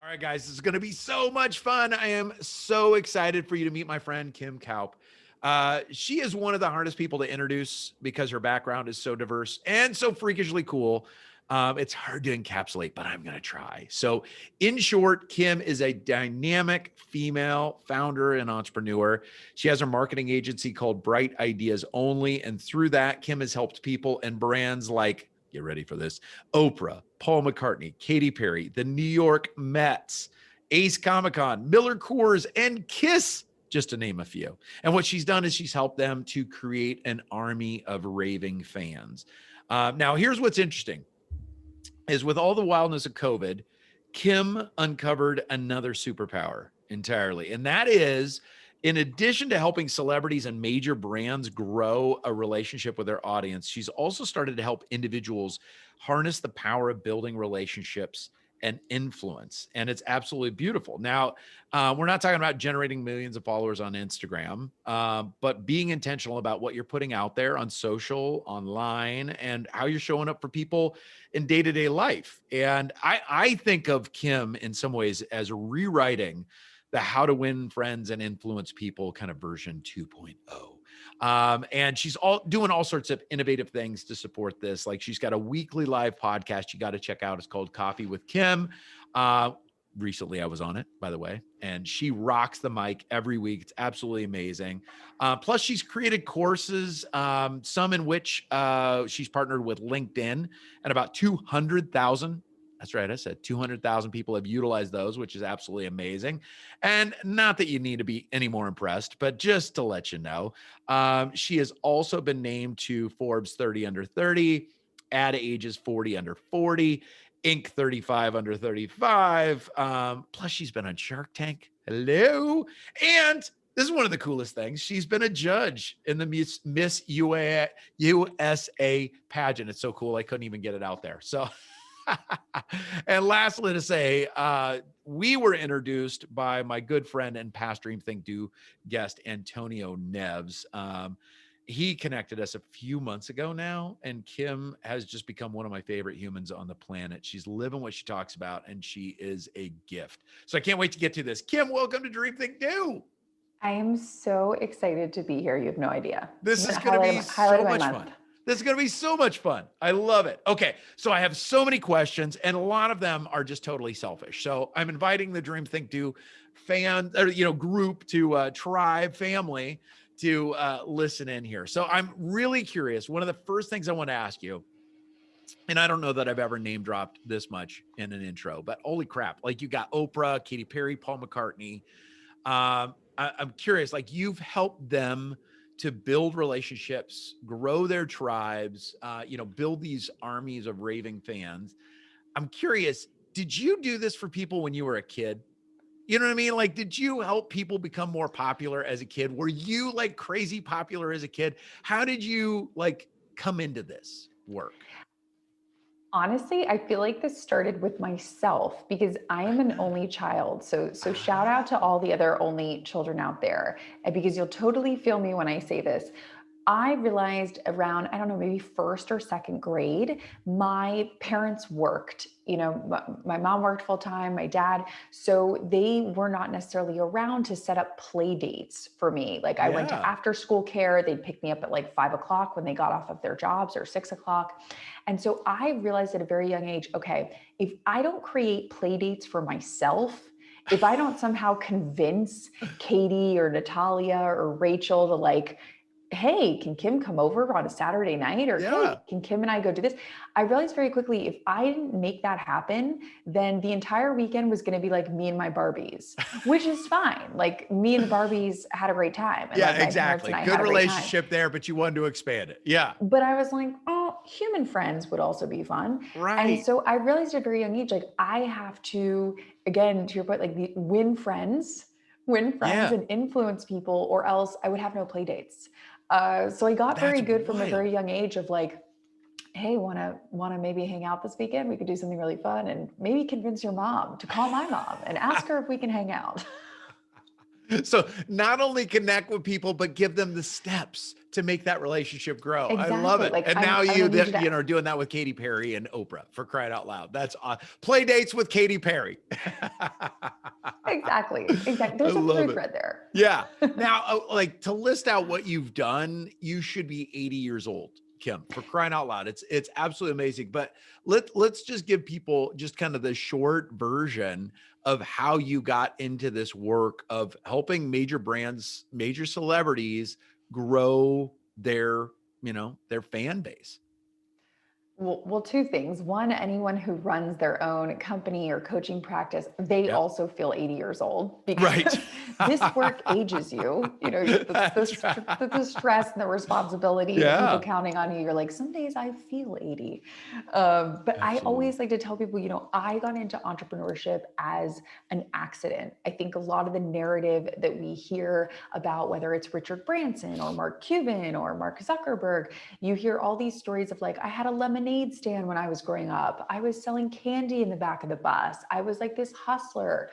All right, guys, this is going to be so much fun. I am so excited for you to meet my friend, Kim Kaupe. She is one of the hardest people to introduce because her background is so diverse and so freakishly cool. It's hard to encapsulate, but I'm going to try. So, in short, Kim is a dynamic female founder and entrepreneur. She has her marketing agency called Bright Ideas Only. And through that, Kim has helped people and brands like, get ready for this, Oprah, Paul McCartney, Katy Perry, the New York Mets, Ace Comic-Con, Miller Coors, and KISS, just to name a few. And what she's done is she's helped them to create an army of raving fans. Now, here's what's interesting is with all the wildness of COVID, Kim uncovered another superpower entirely. And that is, in addition to helping celebrities and major brands grow a relationship with their audience, she's also started to help individuals harness the power of building relationships and influence. And it's absolutely beautiful. Now, we're not talking about generating millions of followers on Instagram, but being intentional about what you're putting out there on social, online, and how you're showing up for people in day-to-day life. And I think of Kim in some ways as rewriting the how to win friends and influence people kind of version 2.0. And she's doing all sorts of innovative things to support this. Like she's got a weekly live podcast you got to check out. It's called Coffee with Kim. Recently I was on it, by the way, and she rocks the mic every week. It's absolutely amazing. Plus she's created courses, some in which she's partnered with LinkedIn, and about 200,000, that's right, I said 200,000 people have utilized those, which is absolutely amazing. And not that you need to be any more impressed, but just to let you know, she has also been named to Forbes 30 under 30, Ad Age's 40 under 40, Inc. 35 under 35. Plus she's been on Shark Tank. Hello. And this is one of the coolest things. She's been a judge in the Miss USA pageant. It's so cool. I couldn't even get it out there. So and lastly to say, we were introduced by my good friend and past Dream Think Do guest, Antonio Neves. He connected us a few months ago now, and Kim has just become one of my favorite humans on the planet. She's living what she talks about, and she is a gift. So I can't wait to get to this. Kim, welcome to Dream Think Do. I am so excited to be here. You have no idea. This is going to be so much fun. This is going to be so much fun. I love it. Okay, so I have so many questions, and a lot of them are just totally selfish. So I'm inviting the Dream Think Do fan, or, group to tribe family to listen in here. So I'm really curious. One of the first things I want to ask you, and I don't know that I've ever name dropped this much in an intro, but holy crap! Like you got Oprah, Katy Perry, Paul McCartney. I'm curious. Like you've helped them to build relationships, grow their tribes, build these armies of raving fans. I'm curious, did you do this for people when you were a kid? You know what I mean? Like, did you help people become more popular as a kid? Were you like crazy popular as a kid? How did you like come into this work? Honestly, I feel like this started with myself because I am an only child. So shout out to all the other only children out there. And because you'll totally feel me when I say this. I realized around, I don't know, maybe first or second grade, my parents worked, my mom worked full time, my dad. So they were not necessarily around to set up play dates for me. Like I went to after school care. They'd pick me up at like 5 o'clock when they got off of their jobs, or 6 o'clock. And so I realized at a very young age, okay, if I don't create play dates for myself, if I don't somehow convince Katie or Natalia or Rachel to like, hey, can Kim come over on a Saturday night? Or hey, can Kim and I go do this? I realized very quickly, if I didn't make that happen, then the entire weekend was going to be like me and my Barbies, which is fine. Like me and the Barbies had a great time. And like exactly. Good relationship there, but you wanted to expand it. Yeah. But I was like, oh, human friends would also be fun. Right. And so I realized at a very young age, like I have to, again, to your point, like win friends and influence people, or else I would have no play dates. So I got very good from a very young age of like, hey, wanna maybe hang out this weekend? We could do something really fun, and maybe convince your mom to call my mom and ask her if we can hang out. So not only connect with people, but give them the steps to make that relationship grow. I love Exactly. it. Like And now I'm gonna need you to are doing that with Katy Perry and Oprah, for crying out loud. That's play dates with Katy Perry. exactly. Exactly. I There's a love through it. thread there. Yeah. Now, like, to list out what you've done, you should be 80 years old, Kim, for crying out loud. It's absolutely amazing. But let's just give people just kind of the short version of how you got into this work of helping major brands, major celebrities grow their, their fan base. Well, two things. One, anyone who runs their own company or coaching practice, they Yep. also feel 80 years old Right. because this work ages you. That's right. The stress and the responsibility, the people Yeah. counting on you. You're like, some days I feel 80. But I Absolutely. always like to tell people, I got into entrepreneurship as an accident. I think a lot of the narrative that we hear about, whether it's Richard Branson or Mark Cuban or Mark Zuckerberg, you hear all these stories of like, I had a lemonade stand when I was growing up. I was selling candy in the back of the bus. I was like this hustler.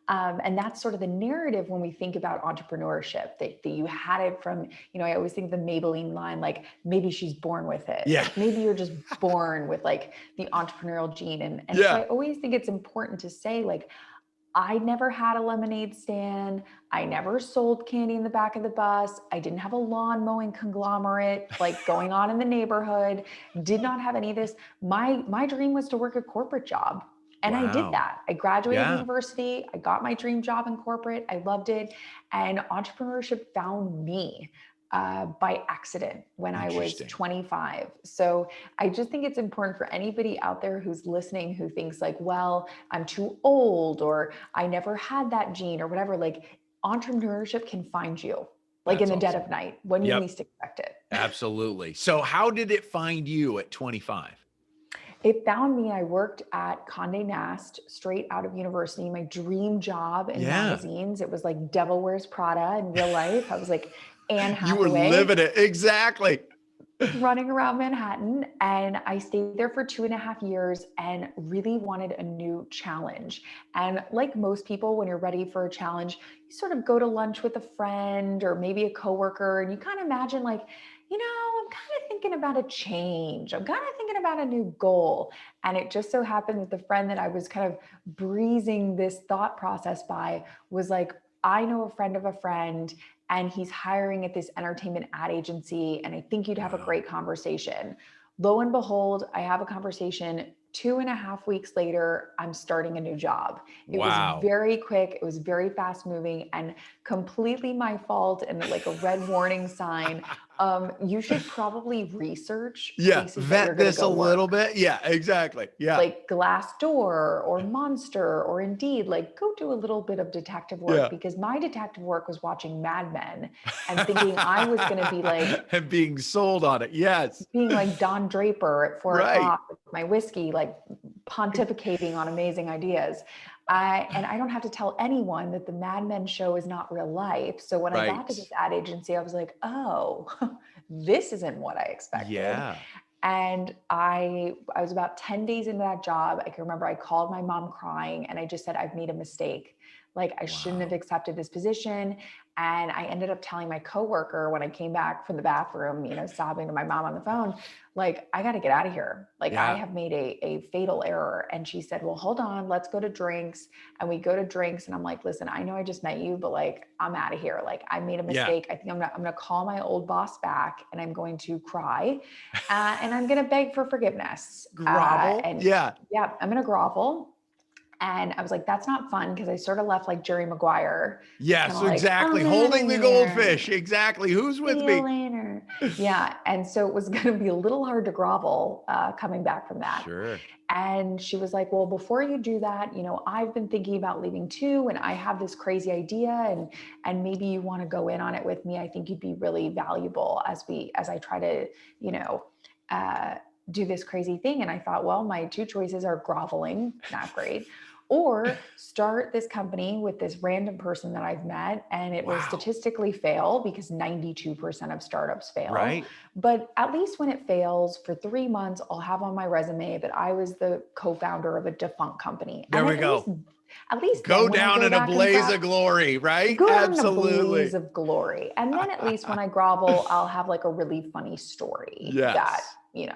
And that's sort of the narrative when we think about entrepreneurship, that you had it from, I always think the Maybelline line, like maybe she's born with it. Yeah. Like maybe you're just born with like the entrepreneurial gene. And so Yeah. I always think it's important to say, like, I never had a lemonade stand. I never sold candy in the back of the bus. I didn't have a lawn mowing conglomerate like going on in the neighborhood. Did not have any of this. My dream was to work a corporate job. And I did Wow. that. I graduated Yeah. university. I got my dream job in corporate. I loved it. And entrepreneurship found me by accident when I was Interesting. 25. So I just think it's important for anybody out there who's listening who thinks like, well, I'm too old or I never had that gene or whatever. Like entrepreneurship can find you like in That's the dead awesome. of night when you Yep. least expect it. Absolutely. So how did it find you at 25? It found me. I worked at Condé Nast straight out of university, my dream job in Yeah. magazines. It was like Devil Wears Prada in real life. I was like Anne You were Hathaway living it. Exactly. running around Manhattan. And I stayed there for 2.5 years and really wanted a new challenge. And like most people, when you're ready for a challenge, you sort of go to lunch with a friend or maybe a coworker, and you kind of imagine like, I'm kind of thinking about a change. I'm kind of thinking about a new goal. And it just so happened that the friend that I was kind of breezing this thought process by was like, I know a friend of a friend, and he's hiring at this entertainment ad agency. And I think you'd have a Wow. great conversation. Lo and behold, I have a conversation. 2.5 weeks later, I'm starting a new job. It was Wow. very quick. It was very fast moving and completely my fault and like a red warning sign. You should probably research Yeah. places that you're Vet going to this a go little work, bit. Yeah, exactly. Yeah. like Glassdoor or Monster or Indeed. Like go do a little bit of detective work, Yeah. because my detective work was watching Mad Men and thinking I was going to be like And being sold on it. Yes. being like Don Draper at 4 o'clock Right. with my whiskey, like pontificating on amazing ideas. And I don't have to tell anyone that the Mad Men show is not real life. So when I got Right. to this ad agency, I was like, oh, this isn't what I expected. Yeah. And I was about 10 days into that job. I can remember I called my mom crying and I just said, I've made a mistake. Like I shouldn't have Wow. accepted this position. And I ended up telling my coworker when I came back from the bathroom, sobbing to my mom on the phone, like, I got to get out of here. Like I Yeah. have made a fatal error. And she said, well, hold on, let's go to drinks. And we go to drinks. And I'm like, listen, I know I just met you, but like, I'm out of here. Like I made a Yeah. mistake. I think I'm going to call my old boss back and I'm going to cry. And I'm going to beg for forgiveness. Grovel. And Yeah. yeah, I'm going to grovel. And I was like, that's not fun, because I sort of left like Jerry Maguire, kind Yes, of like, exactly. I'm out of Holding the here. goldfish. Exactly. Who's See with you me? later. Yeah. And so it was going to be a little hard to grovel coming back from that. Sure. And she was like, well, before you do that, I've been thinking about leaving too. And I have this crazy idea, and maybe you want to go in on it with me. I think you'd be really valuable as I try to, uh, do this crazy thing. And I thought, well, my two choices are groveling, not great, or start this company with this random person that I've met and it will Wow. statistically fail because 92% of startups fail. Right. But at least when it fails for 3 months, I'll have on my resume that I was the co-founder of a defunct company. There And we then go. at least Go then when I down go in a back and blaze grab, of glory, right? go down in a blaze Absolutely. of glory. And then at least when I grovel, I'll have like a really funny story that, Yes.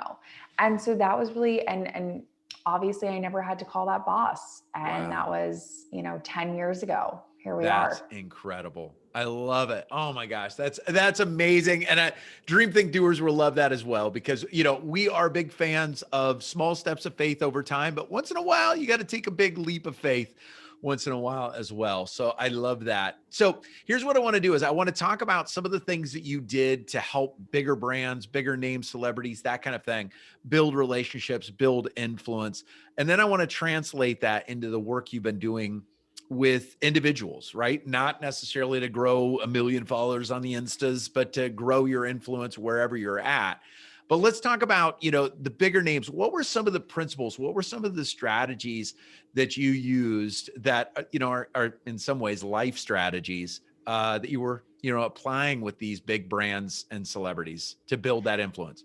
and so that was really, and obviously I never had to call that boss. And that Wow. was, 10 years ago. Here we That's are. incredible. I love it. Oh my gosh, that's amazing. And Dream Think Doers will love that as well because we are big fans of small steps of faith over time, but once in a while you got to take a big leap of faith once in a while as well. So I love that. So here's what I want to do is I want to talk about some of the things that you did to help bigger brands, bigger name celebrities, that kind of thing, build relationships, build influence. And then I want to translate that into the work you've been doing with individuals, right? Not necessarily to grow 1 million followers on the Instas, but to grow your influence wherever you're at. But let's talk about, the bigger names. What were some of the principles? What were some of the strategies that you used that, are in some ways life strategies that you were, applying with these big brands and celebrities to build that influence?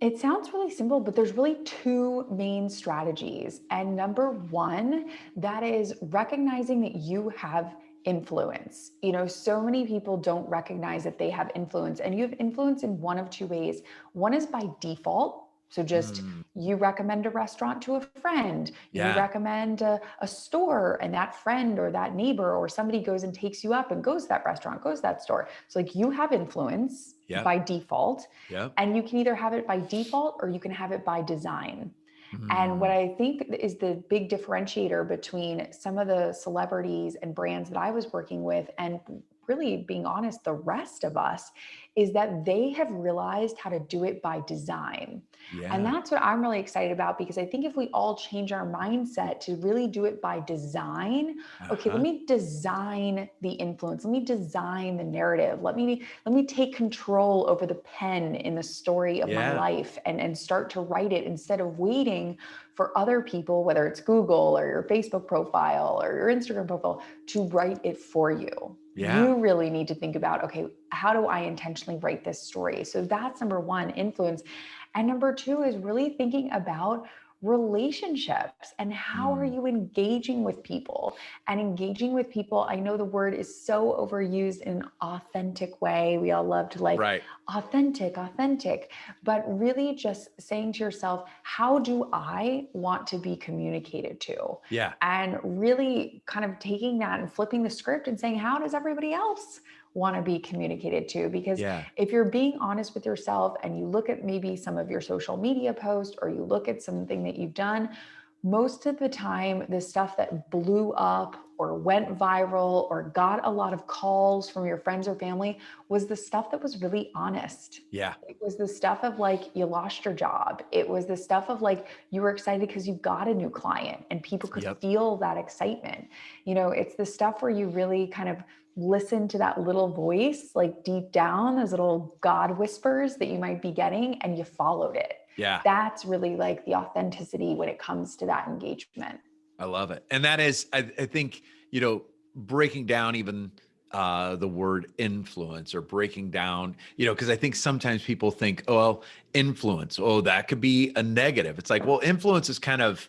It sounds really simple, but there's really two main strategies. And number one, that is recognizing that you have influence. So many people don't recognize that they have influence, and you have influence in one of two ways. One is by default. So just Mm, you recommend a restaurant to a friend, you yeah. recommend a store, and that friend or that neighbor or somebody goes and takes you up and goes to that restaurant, goes to that store. So like you have influence Yep. by default. Yep. And you can either have it by default or you can have it by design. And what Mm, I think is the big differentiator between some of the celebrities and brands that I was working with, and really being honest, the rest of us, is that they have realized how to do it by design. And yeah. that's what I'm really excited about, because I think if we all change our mindset to really do it by design, okay, let Uh-huh. me design the influence, let me design the narrative, let me take control over the pen in the story of my Yeah. life and start to write it instead of waiting for other people, whether it's Google or your Facebook profile or your Instagram profile, to write it for you. Yeah. You really need to think about, okay, how do I intentionally write this story? So that's number one, influence. And number two is really thinking about relationships and how are Mm, you engaging with people. And engaging with people, I know the word is so overused in an authentic way. We all love to like right. authentic, but really just saying to yourself, how do I want to be communicated to? Yeah. And really kind of taking that and flipping the script and saying, how does everybody else want to be communicated to? Because Yeah. if you're being honest with yourself and you look at maybe some of your social media posts or you look at something that you've done, most of the time, the stuff that blew up or went viral or got a lot of calls from your friends or family was the stuff that was really honest. Yeah. It was the stuff of like you lost your job. It was the stuff of like you were excited because you got a new client and people could Yep. feel that excitement. It's the stuff where you really kind of listen to that little voice, like deep down, those little God whispers that you might be getting, and you followed it. Yeah. That's really like the authenticity when it comes to that engagement. I love it. And that is, I think, breaking down even the word influence or breaking down, because I think sometimes people think, oh, well, influence, oh, that could be a negative. It's like, well, influence is kind of,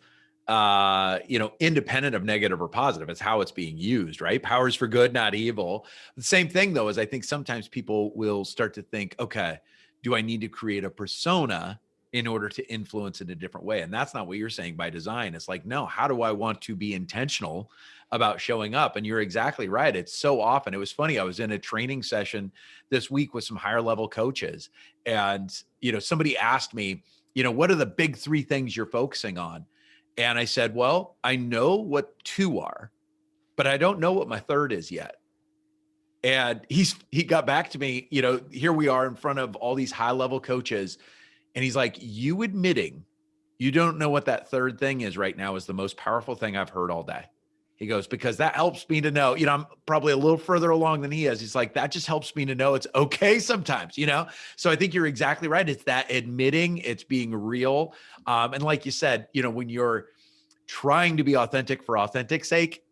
independent of negative or positive. It's how it's being used, right? Power is for good, not evil. The same thing, though, is I think sometimes people will start to think, okay, do I need to create a persona in order to influence in a different way? And that's not what you're saying by design. It's like, no, how do I want to be intentional about showing up? And you're exactly right. It's so often, it was funny. I was in a training session this week with some higher level coaches, and, somebody asked me, what are the big three things you're focusing on? And I said, well, I know what two are, but I don't know what my third is yet. And he got back to me, here we are in front of all these high level coaches. And he's like, you admitting you don't know what that third thing is right now is the most powerful thing I've heard all day. He goes, because that helps me to know, I'm probably a little further along than he is. He's like, that just helps me to know it's okay sometimes, So I think you're exactly right. It's that admitting, it's being real. And like you said, when you're trying to be authentic for authentic's sake,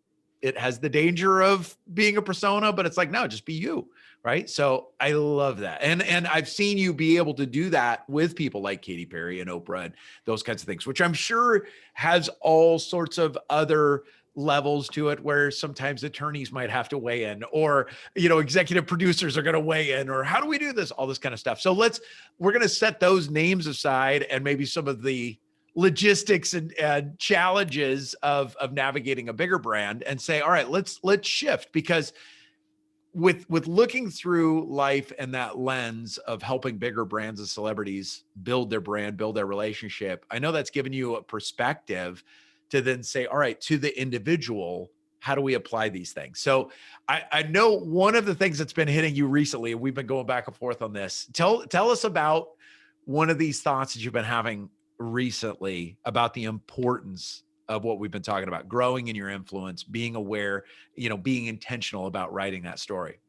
it has the danger of being a persona, but it's like, no, just be you. Right. So I love that. And I've seen you be able to do that with people like Katy Perry and Oprah and those kinds of things, which I'm sure has all sorts of other levels to it, where sometimes attorneys might have to weigh in, or, executive producers are going to weigh in, or how do we do this? All this kind of stuff. So we're going to set those names aside and maybe some of the logistics and challenges of navigating a bigger brand and say, all right, let's shift, because with looking through life and that lens of helping bigger brands and celebrities build their brand, build their relationship, I know that's given you a perspective to then say, all right, to the individual, how do we apply these things? So I know one of the things that's been hitting you recently, and we've been going back and forth on this. Tell us about one of these thoughts that you've been having recently about the importance of what we've been talking about, growing in your influence, being aware, being intentional about writing that story.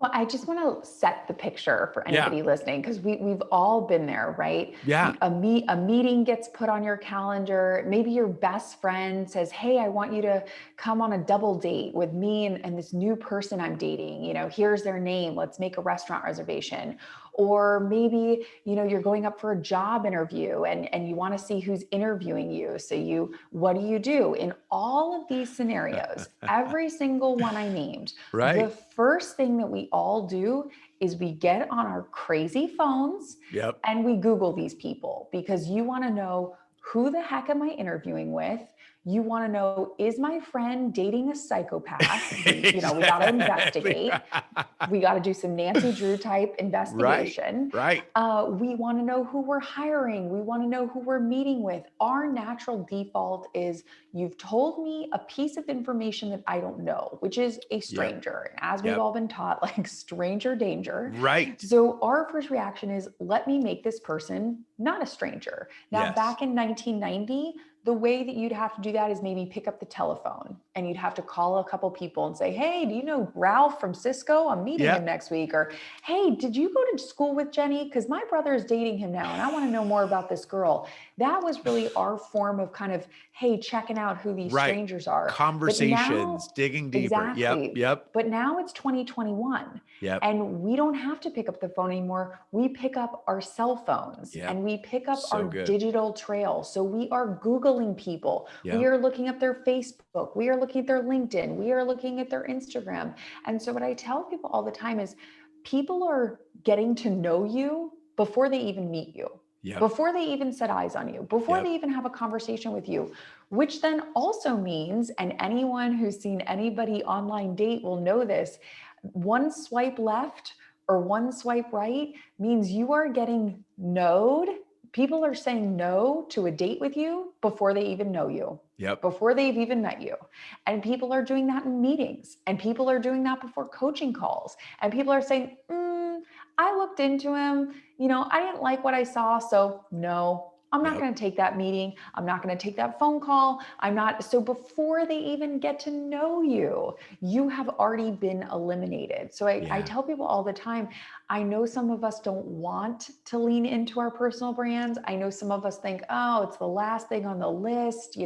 Well, I just want to set the picture for Yeah. anybody listening, because we've all been there, right? Yeah. A meeting gets put on your calendar. Maybe your best friend says, "Hey, I want you to come on a double date with me and this new person I'm dating. Here's their name. Let's make a restaurant reservation." Or maybe, you're going up for a job interview and you want to see who's interviewing you. So what do? In all of these scenarios, every single one I named, Right. the first thing that we all do is we get on our crazy phones Yep. and we Google these people, because you want to know, who the heck am I interviewing with? You want to know, is my friend dating a psychopath? We got to investigate. We got to do some Nancy Drew type investigation. Right. We want to know who we're hiring. We want to know who we're meeting with. Our natural default is, you've told me a piece of information that I don't know, which is a stranger. And as we've all been taught, like, stranger danger. Right. So our first reaction is, let me make this person not a stranger. Now, back in 1990, the way that you'd have to do that is maybe pick up the telephone and you'd have to call a couple people and say, "Hey, do you know Ralph from Cisco? I'm meeting him next week." Or, "Hey, did you go to school with Jenny? Because my brother is dating him now and I want to know more about this girl." That was really our form of kind of, hey, checking out who these strangers are. Conversations, digging deeper. Exactly. Yep. But now it's 2021. Yep. And we don't have to pick up the phone anymore. We pick up our cell phones and we pick up our digital trail. So we are Googling people. We are looking at their Facebook. We are looking at their LinkedIn. We are looking at their Instagram. And so what I tell people all the time is, people are getting to know you before they even meet you. Before they even set eyes on you, before they even have a conversation with you, which then also means, and anyone who's seen anybody online date will know this, one swipe left or one swipe right means you are getting no'd. People are saying no to a date with you before they even know you, before they've even met you. And people are doing that in meetings, and people are doing that before coaching calls. And people are saying, I looked into him, I didn't like what I saw. So no, I'm not going to take that meeting. I'm not going to take that phone call. So before they even get to know you, you have already been eliminated. So I tell people all the time, I know some of us don't want to lean into our personal brands. I know some of us think, oh, it's the last thing on the list.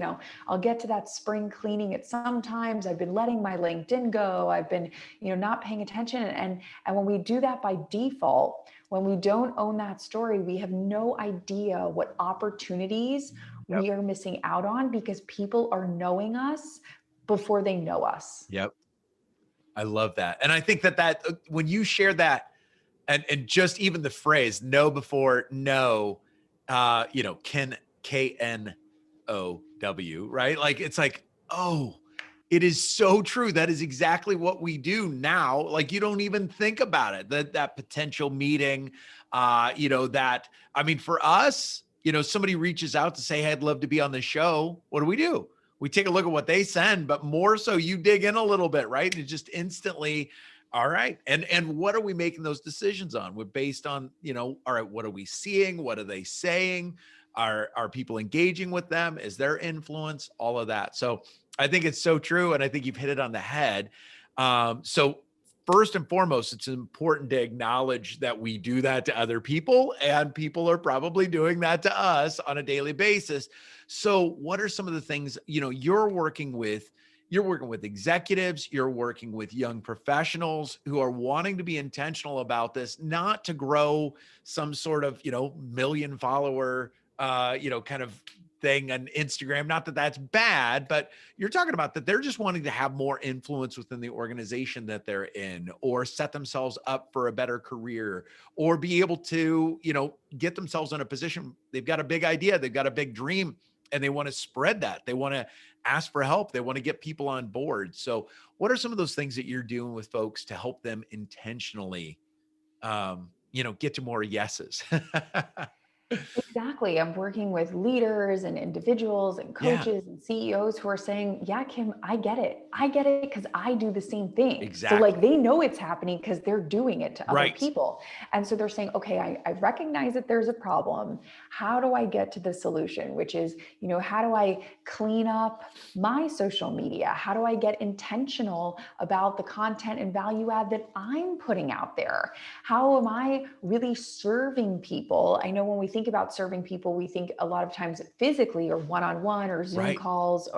I'll get to that spring cleaning at some times. I've been letting my LinkedIn go. I've been, not paying attention. And when we do that by default, when we don't own that story, we have no idea what opportunities we are missing out on, because people are knowing us before they know us. Yep. I love that. And I think that when you share that, and just even the phrase "know before know," KNOW, right? Like, it's like, oh, it is so true. That is exactly what we do now. Like, you don't even think about it, that potential meeting, for us, somebody reaches out to say, "Hey, I'd love to be on the show." What do? We take a look at what they send, but more so you dig in a little bit, right? And just instantly, all right. And what are we making those decisions on? We're based on, all right, what are we seeing? What are they saying? Are people engaging with them? Is there influence? All of that. So I think it's so true. And I think you've hit it on the head. So first and foremost, it's important to acknowledge that we do that to other people, and people are probably doing that to us on a daily basis. So what are some of the things, you're working with? You're working with executives, you're working with young professionals who are wanting to be intentional about this, not to grow some sort of, million follower, kind of thing on Instagram. Not that that's bad, but you're talking about that they're just wanting to have more influence within the organization that they're in, or set themselves up for a better career, or be able to, get themselves in a position. They've got a big idea, they've got a big dream, and they want to spread that. They want to ask for help. They want to get people on board. So what are some of those things that you're doing with folks to help them intentionally, get to more yeses? Exactly. I'm working with leaders and individuals and Yeah, coaches and CEOs who are saying, yeah, Kim, I get it. I get it because I do the same thing. So like exactly. they know it's happening because they're doing it to other Right. people. And so they're saying, okay, I recognize that there's a problem. How do I get to the solution? Which is, how do I clean up my social media? How do I get intentional about the content and value add that I'm putting out there? How am I really serving people? I know when we think about serving people, we think a lot of times physically or one-on-one or Zoom Right. calls,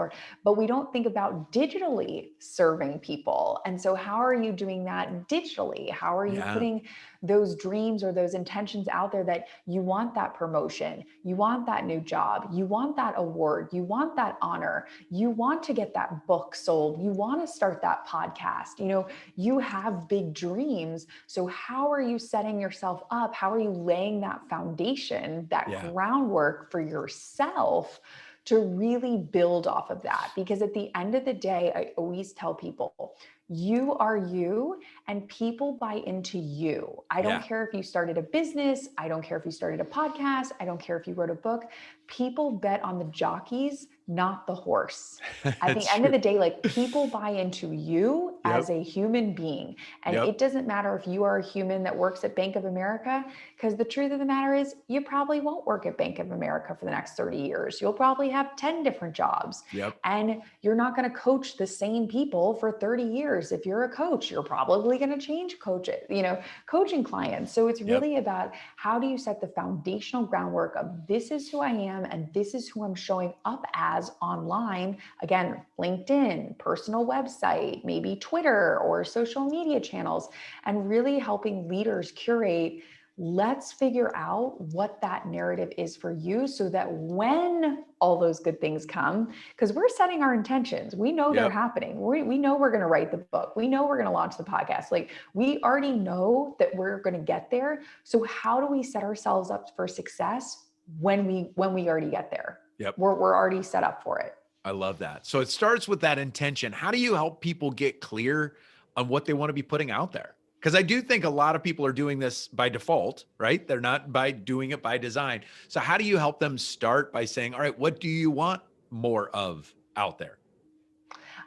but we don't think about digitally serving people. And so how are you doing that digitally? How are you Yeah. putting those dreams or those intentions out there that you want that promotion, you want that new job, you want that award, you want that honor, you want to get that book sold, you want to start that podcast, you have big dreams. So how are you setting yourself up? How are you laying that foundation, that Yeah. groundwork for yourself to really build off of that? Because at the end of the day, I always tell people, you are you, and people buy into you. I don't Yeah. care if you started a business. I don't care if you started a podcast. I don't care if you wrote a book. People bet on the jockeys, not the horse. At the That's end of true. the day, like people buy into you Yep. as a human being. And Yep. it doesn't matter if you are a human that works at Bank of America, because the truth of the matter is you probably won't work at Bank of America for the next 30 years. You'll probably have 10 different jobs. Yep. And you're not going to coach the same people for 30 years. If you're a coach, you're probably going to change coaching clients. So it's Yep. really about how do you set the foundational groundwork of this is who I am and this is who I'm showing up as online. Again, LinkedIn, personal website, maybe Twitter or social media channels, and really helping leaders curate. Let's figure out what that narrative is for you so that when all those good things come, because we're setting our intentions, we know they're Yep. happening. We know we're going to write the book. We know we're going to launch the podcast. Like we already know that we're going to get there. So how do we set ourselves up for success when we already get there? Yep. We're already set up for it. I love that. So it starts with that intention. How do you help people get clear on what they want to be putting out there? Because I do think a lot of people are doing this by default, right? They're not by doing it by design. So how do you help them start by saying, all right, what do you want more of out there?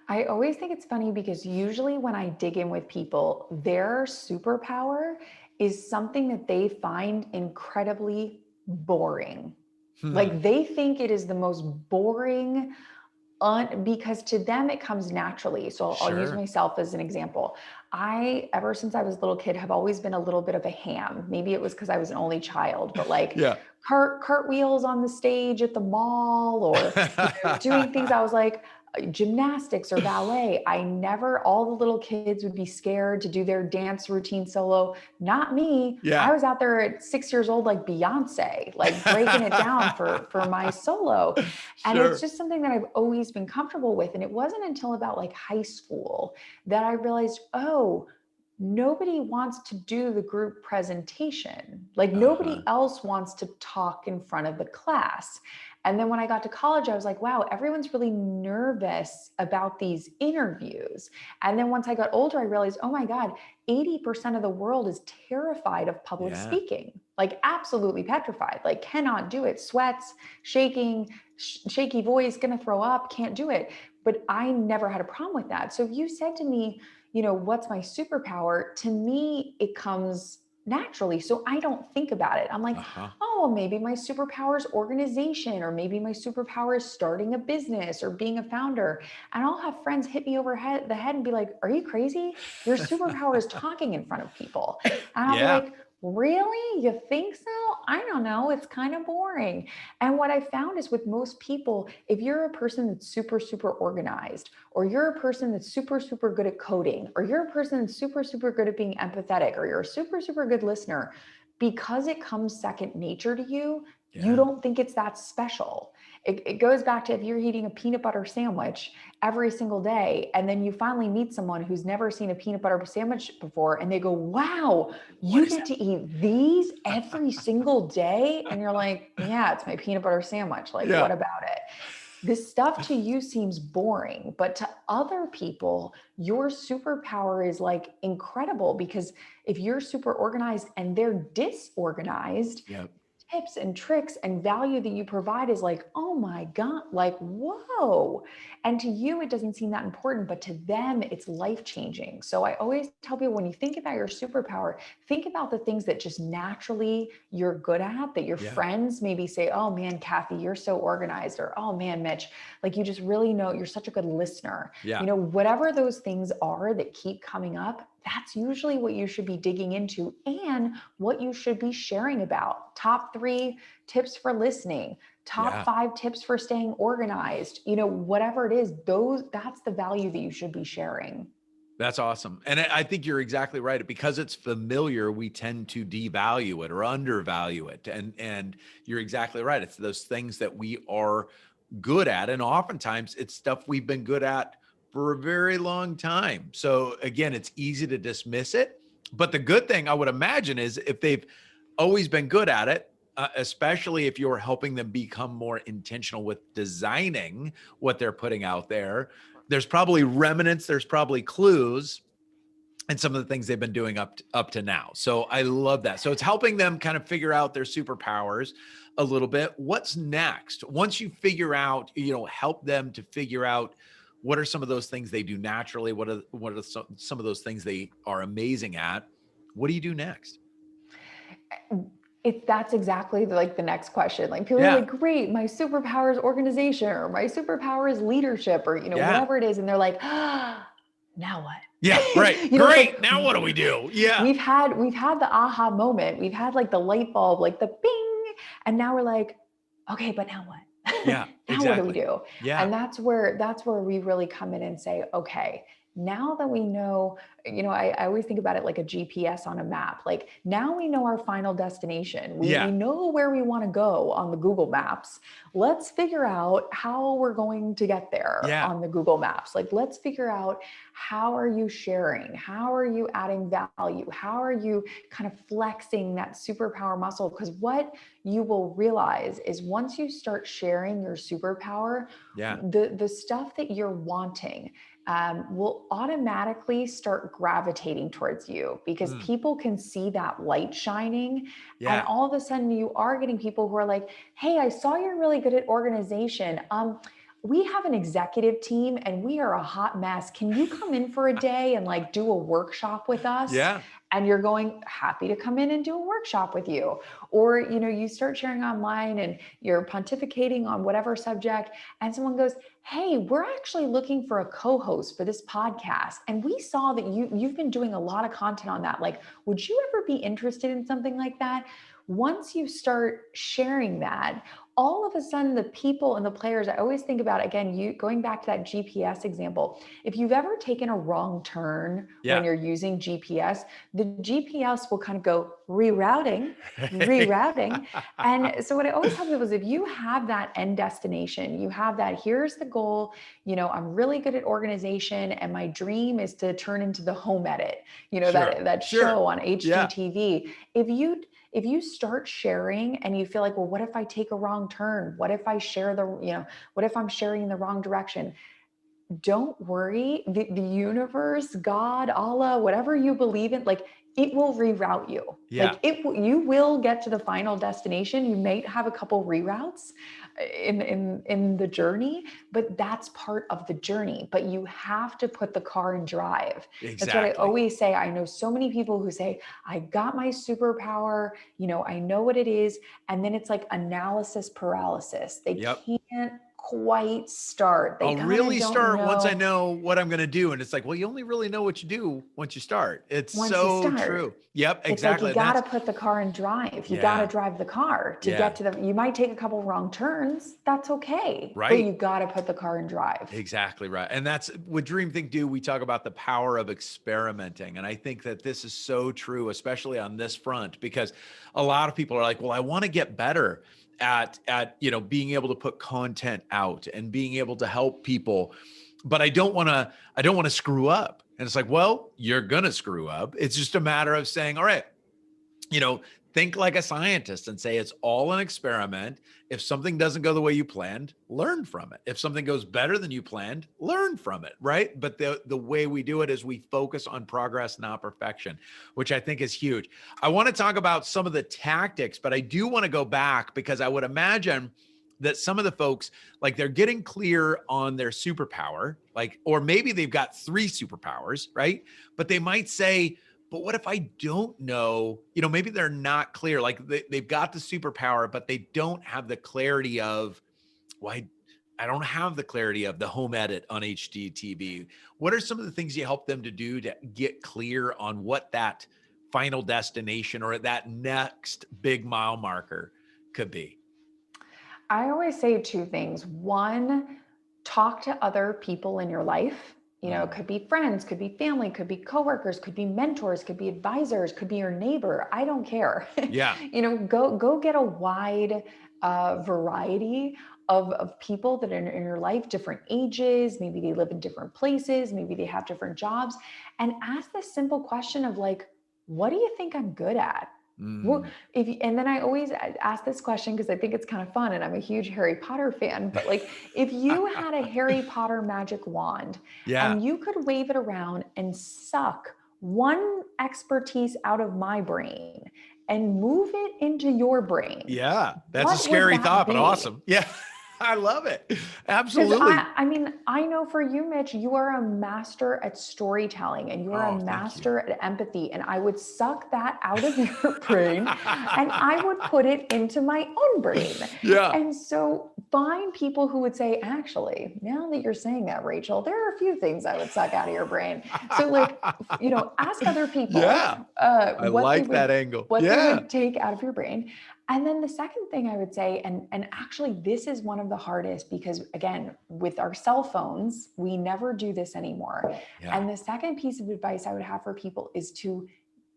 I always think it's funny because usually when I dig in with people, their superpower is something that they find incredibly boring. Hmm. Like they think it is the most boring because to them it comes naturally. So I'll use Sure. myself as an example. Ever since I was a little kid, have always been a little bit of a ham. Maybe it was because I was an only child, but like Yeah. cartwheels on the stage at the mall or doing things. I was like, gymnastics or ballet. All the little kids would be scared to do their dance routine solo. Not me. I Yeah. was out there at 6 years old, like Beyonce, like breaking it down for my solo. And it's Sure. just something that I've always been comfortable with. And it wasn't until about like high school that I realized, oh, nobody wants to do the group presentation. Like nobody Uh-huh. else wants to talk in front of the class. And then when I got to college, I was like, wow, everyone's really nervous about these interviews. And then once I got older, I realized, oh my God, 80% of the world is terrified of public Yeah. speaking, like absolutely petrified, like cannot do it, sweats, shaking, shaky voice, gonna throw up, can't do it. But I never had a problem with that. So if you said to me, what's my superpower? To me, it comes naturally. So I don't think about it. I'm like, Uh-huh. oh, well, maybe my superpower is organization, or maybe my superpower is starting a business or being a founder. And I'll have friends hit me over the head and be like, are you crazy? Your superpower is talking in front of people. And I'll be Yeah. like, really? You think so? I don't know. It's kind of boring. And what I found is with most people, if you're a person that's super, super organized, or you're a person that's super, super good at coding, or you're a person that's super, super good at being empathetic, or you're a super, super good listener, because it comes second nature to you, you Yeah. don't think it's that special. It goes back to if you're eating a peanut butter sandwich every single day, and then you finally meet someone who's never seen a peanut butter sandwich before, and they go, wow, What you is get that? to eat these every single day? And you're like, yeah, it's my peanut butter sandwich. Like, Yeah. what about it? This stuff to you seems boring, but to other people, your superpower is like incredible, because if you're super organized and they're disorganized, Yep. tips and tricks and value that you provide is like, oh my God, like, whoa. And to you, it doesn't seem that important, but to them, it's life changing. So I always tell people, when you think about your superpower, think about the things that just naturally you're good at, that your Yeah. friends maybe say, oh man, Kathy, you're so organized, or oh man, Mitch, like you just really know, you're such a good listener. Yeah. Whatever those things are that keep coming up, that's usually what you should be digging into and what you should be sharing about. Top 3 tips for listening, top Yeah. 5 tips for staying organized, whatever it is, that's the value that you should be sharing. That's awesome. And I think you're exactly right. Because it's familiar, we tend to devalue it or undervalue it. And you're exactly right. It's those things that we are good at. And oftentimes it's stuff we've been good at for a very long time. So again, it's easy to dismiss it. But the good thing I would imagine is if they've always been good at it, especially if you're helping them become more intentional with designing what they're putting out there, there's probably remnants, there's probably clues and some of the things they've been doing up to now. So I love that. So it's helping them kind of figure out their superpowers a little bit. What's next? Once you figure out, help them to figure out what are some of those things they do naturally, what are some of those things they are amazing at. What do you do next? That's exactly like the next question. Like people are Yeah. like, great, my superpower is organization, or my superpower is leadership, or Yeah. whatever it is. And they're like, ah, now what? Yeah. Right. It's like Great. Now what do we do? Yeah. we've had the aha moment. We've had like the light bulb, like the bing, and now we're like, okay, but now what? Yeah. Now what do we Exactly. do? Yeah. And that's where we really come in and say, okay, now that we know, I always think about it like a GPS on a map. Like now we know our final destination. We Yeah. know where we want to go on the Google Maps. Let's figure out how we're going to get there Yeah. on the Google Maps. Like let's figure out, how are you sharing? How are you adding value? How are you kind of flexing that superpower muscle? Because what you will realize is once you start sharing your superpower, Yeah. the stuff that you're wanting will automatically start gravitating towards you, because Mm. people can see that light shining. And Yeah. all of a sudden you are getting people who are like, hey, I saw you're really good at organization. We have an executive team and we are a hot mess. Can you come in for a day and like do a workshop with us? Yeah. And you're going, happy to come in and do a workshop with you. Or, you start sharing online and you're pontificating on whatever subject, and someone goes, hey, we're actually looking for a co-host for this podcast. And we saw that you've been doing a lot of content on that. Like, would you ever be interested in something like that? Once you start sharing that, all of a sudden the people and the players, I always think about, again, you going back to that GPS example, if you've ever taken a wrong turn when Yeah. you're using GPS, the GPS will kind of go rerouting. And so what I always tell people is, if you have that end destination, you have that, here's the goal, I'm really good at organization and my dream is to turn into the home edit, Sure. that Sure. show on Yeah. HGTV. If you start sharing and you feel like, well, what if I take a wrong turn? What if I share what if I'm sharing in the wrong direction? Don't worry. The universe, God, Allah, whatever you believe in, like it will reroute you. Yeah. Like you will get to the final destination. You may have a couple reroutes, in the journey, but that's part of the journey. But you have to put the car in drive. That's what I Exactly. always say. I know so many people who say, I got my superpower, I know what it is. And then it's like analysis paralysis. They Yep. can't quite start. They I'll kind of really don't start once I know know what I'm going to do. And it's like, well, you only really know what you do once you start. It's once you so start. true. Yep, It's like you exactly. And got to that's, put the car in drive. You got to yeah, drive the car to yeah, get to you might take a couple wrong turns. That's okay. But right. you got to put the car in drive. Exactly right. And that's with Dream Think Do, we talk about the power of experimenting. And I think that this is so true, especially on this front, because a lot of people are like, well, I want to get better at being able to put content out and being able to help people, but I don't want to screw up. And it's like, well, you're gonna screw up. It's just a matter of saying, all right, you know, think like a scientist and say it's all an experiment. If something doesn't go the way you planned, learn from it. If something goes better than you planned, learn from it, right? But the way we do it is we focus on progress, not perfection, which I think is huge. I want to talk about some of the tactics, but I do want to go back because I would imagine that some of the folks, like, they're getting clear on their superpower, like, or maybe they've got 3 superpowers, right? But they might say, but what if I don't know, maybe they're not clear. Like they've got the superpower, but they don't have the clarity of, why I don't have the clarity of the home edit on HD TV. What are some of the things you help them to do to get clear on what that final destination or that next big mile marker could be? I always say 2 things. One, talk to other people in your life. It Mm, could be friends, could be family, could be coworkers, could be mentors, could be advisors, could be your neighbor. I don't care. yeah, Go get a wide variety of people that are in your life, different ages, maybe they live in different places, maybe they have different jobs, and ask this simple question of like, what do you think I'm good at? Well, mm. and then I always ask this question because I think it's kind of fun and I'm a huge Harry Potter fan, but like if you had a Harry Potter magic wand Yeah, and you could wave it around and suck one expertise out of my brain and move it into your brain, yeah. That's a what would scary that thought, but be? awesome. Yeah, I love it. Because Absolutely. I mean, I know for you, Mitch, you are a master at storytelling and you are a Oh, thank you. master at empathy. And I would suck that out of your brain and I would put it into my own brain. Yeah. And so find people who would say, actually, now that you're saying that, Rachel, there are a few things I would suck out of your brain. So like, ask other people Yeah. I what they like would that angle. what they Yeah. would take out of your brain. And then the second thing I would say, and actually this is one of the hardest because again, with our cell phones, we never do this anymore. Yeah. And the second piece of advice I would have for people is to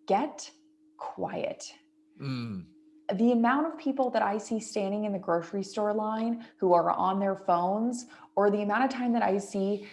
get quiet. Mm. The amount of people that I see standing in the grocery store line who are on their phones, or the amount of time that I see,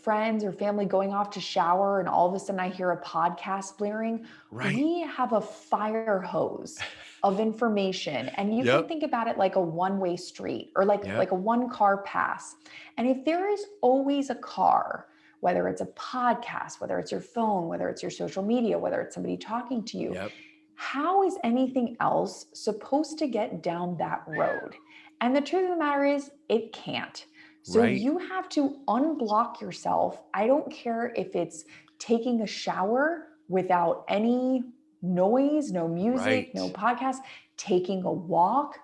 friends or family going off to shower and all of a sudden I hear a podcast blaring, Right. we have a fire hose of information. And you can Yep. think about it like a one-way street or like Yep. a one car pass. And if there is always a car, whether it's a podcast, whether it's your phone, whether it's your social media, whether it's somebody talking to you, Yep. how is anything else supposed to get down that road? And the truth of the matter is, it can't. So Right. you have to unblock yourself. I don't care if it's taking a shower without any noise, no music, no Right. podcast, taking a walk,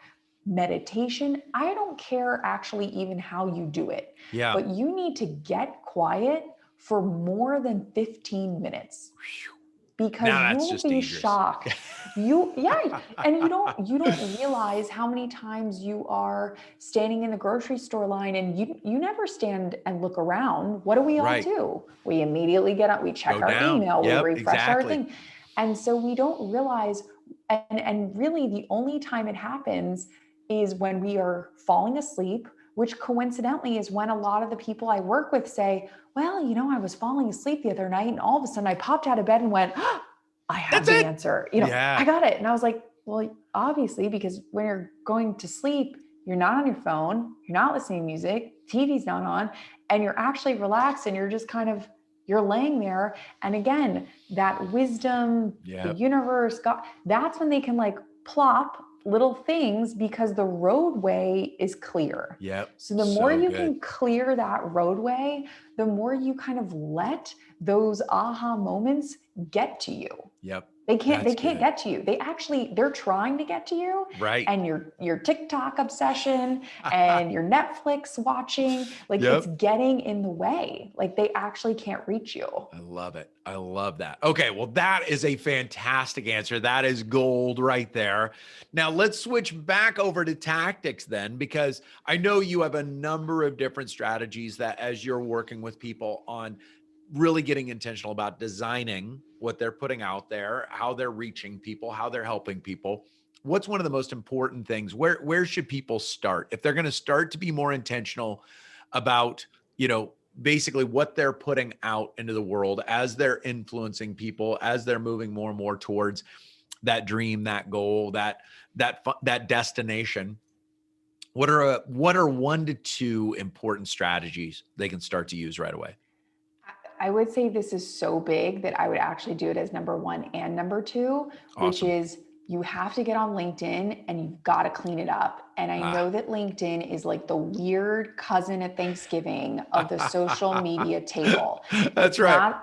meditation. I don't care actually even how you do it, Yeah. but you need to get quiet for more than 15 minutes Phew. because Now you that's will just be dangerous. shocked. Yeah, and you don't realize how many times you are standing in the grocery store line and you never stand and look around. What do we all Right. do? We immediately get up, we check Go our down. email, we Yep. refresh our Exactly. thing. And so we don't realize, and really the only time it happens is when we are falling asleep, which coincidentally is when a lot of the people I work with say, well, I was falling asleep the other night and all of a sudden I popped out of bed and went, oh, I have That's the it. answer. I Yeah. got it. And I was like, well, obviously, because when you're going to sleep, you're not on your phone, you're not listening to music, TV's not on, and you're actually relaxed and you're just you're laying there. And again, that wisdom, the Yep. universe, God, that's when they can like plop little things because the roadway is clear. Yep. So the more you good. can clear that roadway, the more you kind of let those aha moments get to you. Yep. They can't That's get to you. They're trying to get to you. Right. And your TikTok obsession and your Netflix watching, like it's Yep. getting in the way. Like they actually can't reach you. I love it. I love that. Okay, well, that is a fantastic answer. That is gold right there. Now let's switch back over to tactics then, because I know you have a number of different strategies that as you're working with people on really getting intentional about designing what they're putting out there, how they're reaching people, how they're helping people. What's one of the most important things? Where should people start if they're going to start to be more intentional about, basically what they're putting out into the world as they're influencing people, as they're moving more and more towards that dream, that goal, that destination? What are 1 to 2 important strategies they can start to use right away? I would say this is so big that I would actually do it as number 1 and number 2, which Awesome. is you have to get on LinkedIn and you've got to clean it up. And I know that LinkedIn is like the weird cousin at Thanksgiving of the social media table. That's right.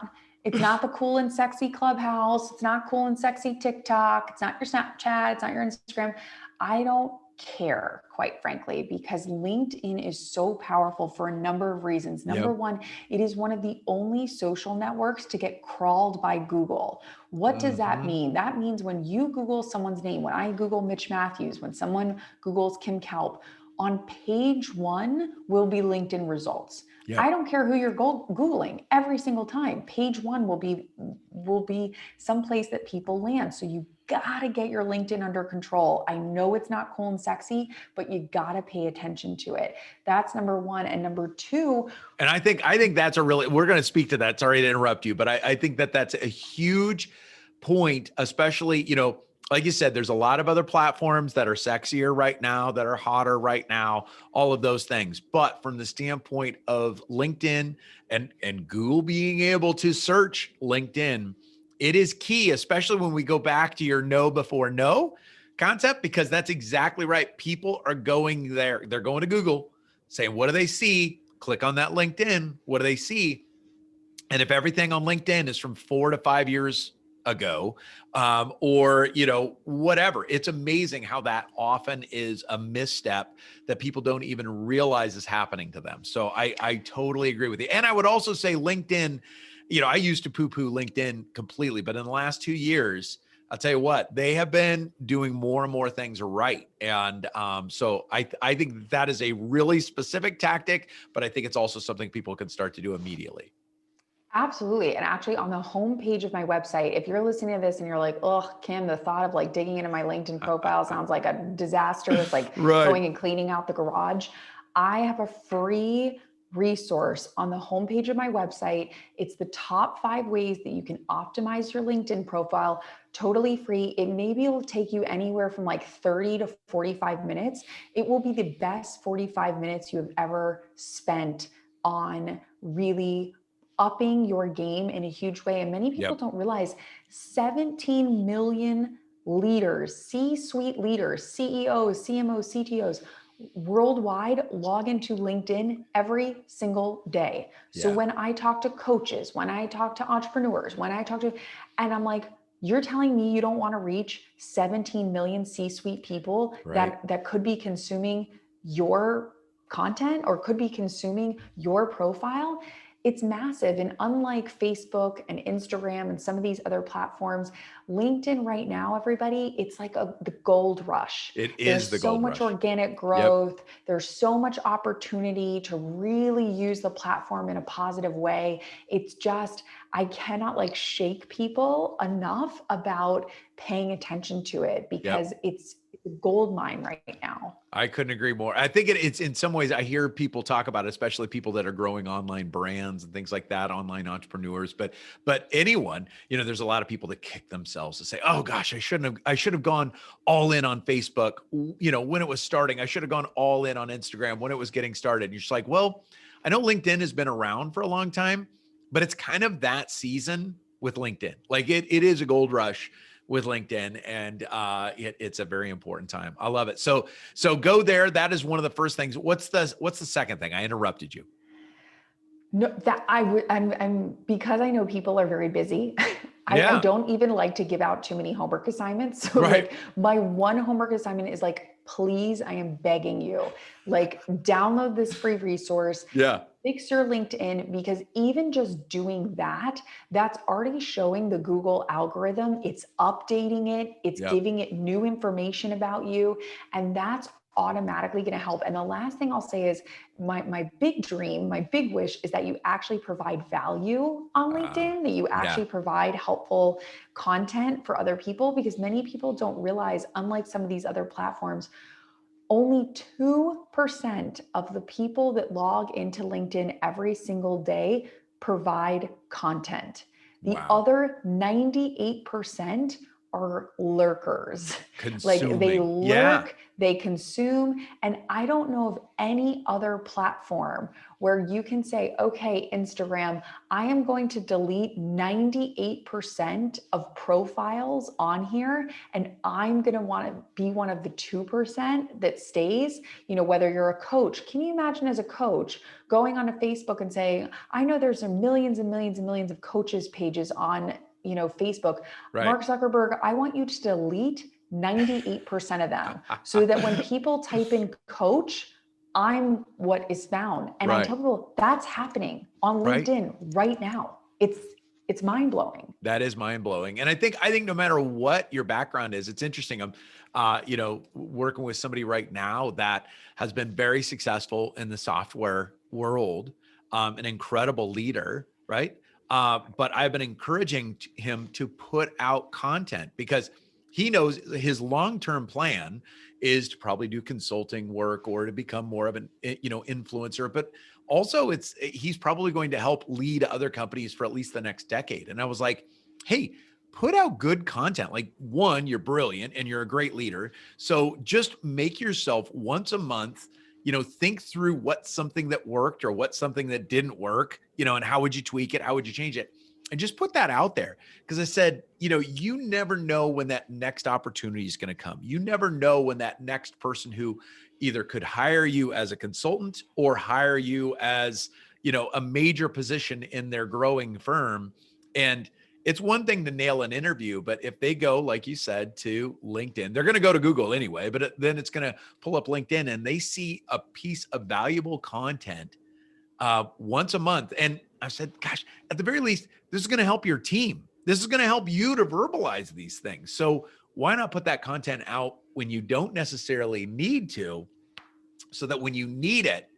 It's not the cool and sexy Clubhouse. It's not cool and sexy TikTok. It's not your Snapchat. It's not your Instagram. I don't care, quite frankly, because LinkedIn is so powerful for a number of reasons. Number one, it is one of the only social networks to get crawled by Google. What does that mean? That means when you Google someone's name, when I Google Mitch Matthews, when someone Googles Kim Kaupe, on page 1 will be LinkedIn results. Yep. I don't care who you're Googling, every single time. Page 1 will be someplace that people land. So you gotta get your LinkedIn under control. I know it's not cool and sexy, but you gotta pay attention to it. That's number 1. And number 2. And I think that's we're going to speak to that. Sorry to interrupt you, but I think that's a huge point, especially, like you said, there's a lot of other platforms that are sexier right now, that are hotter right now, all of those things. But from the standpoint of LinkedIn and Google being able to search LinkedIn, it is key, especially when we go back to your know before no concept, because that's exactly right. People are going there. They're going to Google saying, what do they see? Click on that LinkedIn. What do they see? And if everything on LinkedIn is from 4 to 5 years ago, or, whatever, it's amazing how that often is a misstep that people don't even realize is happening to them. So I totally agree with you. And I would also say LinkedIn, I used to poo-poo LinkedIn completely, but in the last 2 years, I'll tell you what, they have been doing more and more things right. And so I think that is a really specific tactic, but I think it's also something people can start to do immediately. Absolutely. And actually on the homepage of my website, if you're listening to this and you're like, oh, Kim, the thought of like digging into my LinkedIn profile sounds like a disaster. It's like Right. going and cleaning out the garage. I have a free resource on the homepage of my website. It's the top 5 ways that you can optimize your LinkedIn profile, totally free. It maybe will take you anywhere from like 30 to 45 minutes. It will be the best 45 minutes you have ever spent on really upping your game in a huge way. And many people don't realize 17 million leaders, C-suite leaders, CEOs, CMOs, CTOs worldwide log into LinkedIn every single day. So when I talk to coaches, when I talk to entrepreneurs, and I'm like, you're telling me you don't want to reach 17 million C-suite people that could be consuming your content or could be consuming your profile? It's massive. And unlike Facebook and Instagram and some of these other platforms, LinkedIn right now, everybody, it's like the gold rush. There's so much organic growth. There's so much opportunity to really use the platform in a positive way. It's just, I cannot like shake people enough about paying attention to it because it's a gold mine right now. I couldn't agree more. I think it's in some ways, I hear people talk about it, especially people that are growing online brands and things like that, online entrepreneurs, but anyone, there's a lot of people that kick themselves to say, oh gosh, I should have gone all in on Facebook, when it was starting. I should have gone all in on Instagram when it was getting started. And you're just like, well, I know LinkedIn has been around for a long time, but it's kind of that season with LinkedIn. Like it is a gold rush with LinkedIn, and it's a very important time. I love it. So go there. That is one of the first things. What's the second thing? I interrupted you. No, that I'm because I know people are very busy. I Yeah. don't even like to give out too many homework assignments. So Right. like my one homework assignment is like, please, I am begging you, like download this free resource, Yeah. fix your LinkedIn, because even just doing that, that's already showing the Google algorithm. It's updating it. It's Yep. giving it new information about you. And that's automatically going to help. And the last thing I'll say is my big dream, my big wish is that you actually provide value on LinkedIn, that you actually provide helpful content for other people, because many people don't realize, unlike some of these other platforms, only 2% of the people that log into LinkedIn every single day provide content. The other 98% are lurkers. Like they Consuming. lurk, they consume. And I don't know of any other platform where you can say, okay, Instagram, I am going to delete 98% of profiles on here, and I'm going to want to be one of the 2% that stays. You know, whether you're a coach, can you imagine as a coach going on a Facebook and saying, I know there's millions and millions and millions of coaches pages on, you know, Facebook. Right. Mark Zuckerberg, I want you to delete 98% of them so that when people type in coach, I'm what is found. And I tell people that's happening on LinkedIn right now. It's mind blowing. That is mind blowing. And I think no matter what your background is, it's interesting. I'm, you know, working with somebody right now that has been very successful in the software world, an incredible leader, right? But I've been encouraging him to put out content because he knows his long-term plan is to probably do consulting work or to become more of an, you know, influencer, but also he's probably going to help lead other companies for at least the next decade. And I was like, hey, put out good content. Like, one, you're brilliant and you're a great leader. So just make yourself once a month, you know, think through what's something that worked or what's something that didn't work, you know, and how would you tweak it? How would you change it? And just put that out there. Because I said, you know, you never know when that next opportunity is going to come. You never know when that next person who either could hire you as a consultant or hire you as, you know, a major position in their growing firm. And it's one thing to nail an interview, but if they go, like you said, to LinkedIn, they're going to go to Google anyway, but then it's going to pull up LinkedIn and they see a piece of valuable content once a month. And I said, gosh, at the very least, this is going to help your team. This is going to help you to verbalize these things. So why not put that content out when you don't necessarily need to, so that when you need it,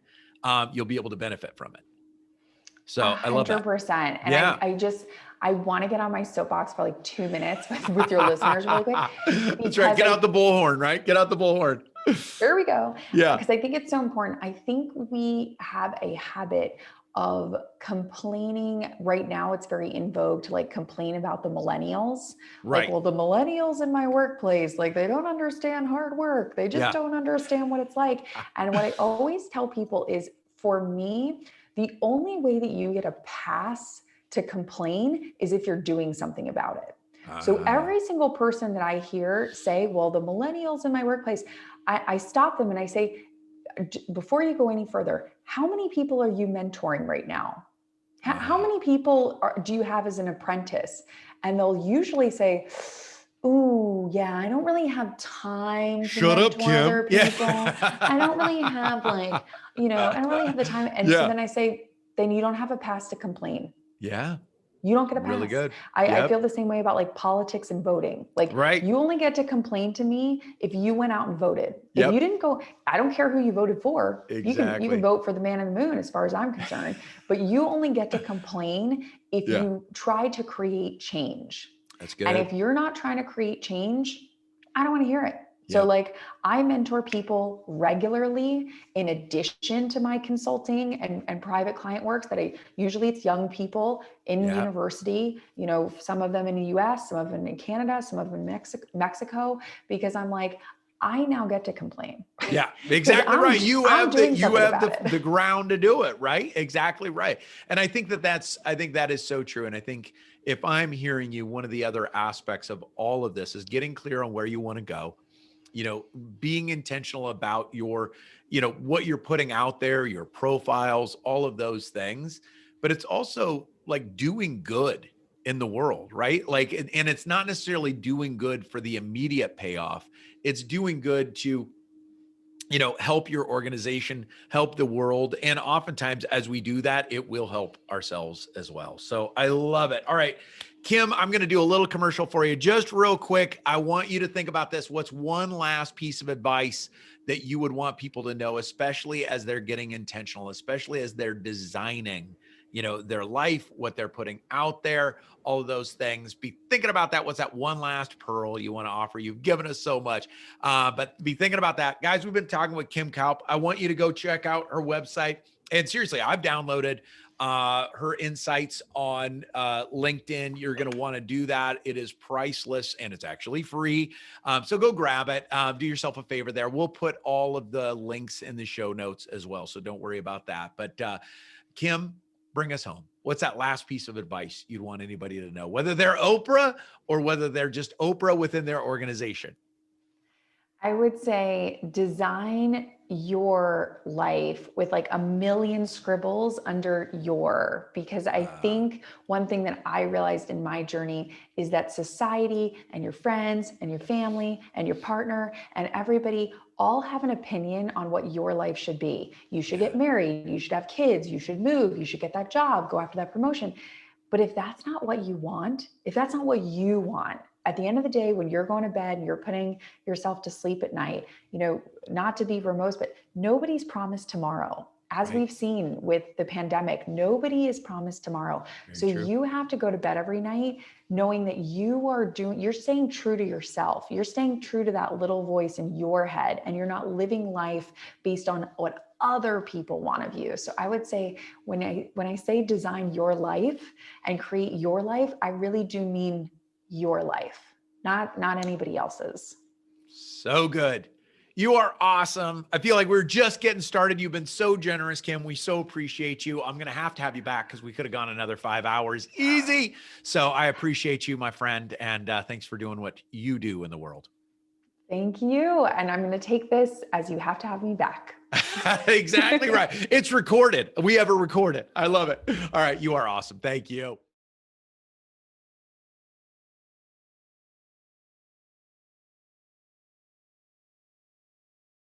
you'll be able to benefit from it. So I love that. 100%. And I want to get on my soapbox for like 2 minutes with your listeners really quick. That's right. Get out the bullhorn, right? Get out the bullhorn. There we go. Yeah. Because I think it's so important. I think we have a habit of complaining. Right now, it's very in vogue to like complain about the millennials. Right. Like, well, the millennials in my workplace, like they don't understand hard work. They just don't understand what it's like. And what I always tell people is, for me, the only way that you get a pass to complain is if you're doing something about it. So every single person that I hear say, well, the millennials in my workplace, I stop them and I say, before you go any further, how many people are you mentoring right now? How many people do you have as an apprentice? And they'll usually say, ooh, yeah, I don't really have time to mentor other people. I don't really have like, you know, I don't really have the time. And so then I say, then you don't have a pass to complain. Yeah. You don't get a pass. Really good. I feel the same way about like politics and voting. Like, you only get to complain to me if you went out and voted. If you didn't go, I don't care who you voted for. Exactly. You can vote for the man in the moon as far as I'm concerned, but you only get to complain if you try to create change. That's good. And if you're not trying to create change, I don't want to hear it. So like, I mentor people regularly in addition to my consulting and private client works that usually it's young people in university, you know, some of them in the US, some of them in Canada, some of them in Mexico, because I'm like, I now get to complain. Yeah, exactly right. You I'm have doing something the about it. the ground to do it, right? Exactly right. And I think I think that is so true. And I think if I'm hearing you, one of the other aspects of all of this is getting clear on where you want to go, being intentional about your, what you're putting out there, your profiles, all of those things. But it's also like doing good in the world, right? Like, and it's not necessarily doing good for the immediate payoff. It's doing good to, help your organization, help the world. And oftentimes as we do that, it will help ourselves as well. So I love it. All right, Kim, I'm going to do a little commercial for you just real quick. I want you to think about this. What's one last piece of advice that you would want people to know, especially as they're getting intentional, especially as they're designing, their life, what they're putting out there, all of those things? Be thinking about that. What's that one last pearl you want to offer? You've given us so much, but be thinking about that. Guys, we've been talking with Kim Kaupe. I want you to go check out her website. And seriously, I've downloaded her insights on LinkedIn. You're going to want to do that. It is priceless and it's actually free. So go grab it. Do yourself a favor there. We'll put all of the links in the show notes as well. So don't worry about that. But Kim, bring us home. What's that last piece of advice you'd want anybody to know, whether they're Oprah or whether they're just Oprah within their organization? I would say design your life with like a million scribbles under your, because I think one thing that I realized in my journey is that society and your friends and your family and your partner and everybody all have an opinion on what your life should be. You should get married, you should have kids, you should move, you should get that job, go after that promotion. But if that's not what you want, if that's not what you want, at the end of the day, when you're going to bed and you're putting yourself to sleep at night, not to be verbose, but nobody's promised tomorrow. As Right. we've seen with the pandemic, nobody is promised tomorrow. Very So true. you have to go to bed every night knowing that you're staying true to yourself. You're staying true to that little voice in your head, and you're not living life based on what other people want of you. So I would say when I say design your life and create your life, I really do mean your life, not anybody else's. So good. You are awesome. I feel like we're just getting started. You've been so generous, Kim. We so appreciate you. I'm going to have you back because we could have gone another 5 hours easy. So I appreciate you, my friend. And thanks for doing what you do in the world. Thank you. And I'm going to take this as you have to have me back. Exactly right. It's recorded. We have it recorded. I love it. All right. You are awesome. Thank you.